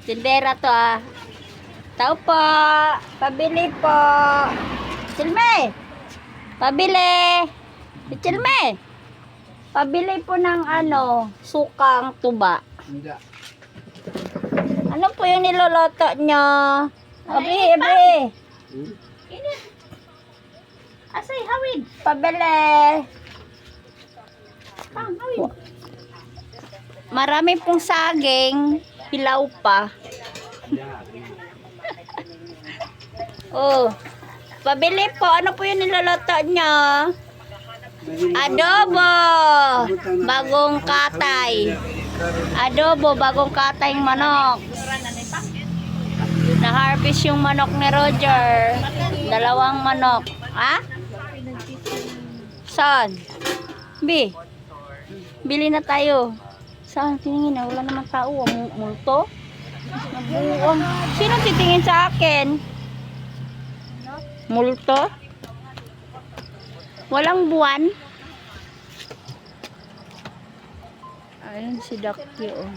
Tindera to ah. Tao po. Pabili po. Chilme. Pabili. Si Chilme. Pabili po ng sukang tuba. Ano po yung niloloto nyo? Abi. Asay, hawid. Pabili. Hawid. Marami pong saging. Hilaw pa. Oh. Pabili po. Ano po yung niloloto nyo? Adobo. Bagong katay. Adobo. Bagong katay manok. Na-harvest yung manok ni Roger. 2 manok. Ha? Saan? Bili na tayo. Saan? Tingin na. Wala naman tao. Multo? Nabuang. Sino titingin sa akin? Multo? Walang buwan? Ayun si Dakyo. Oh.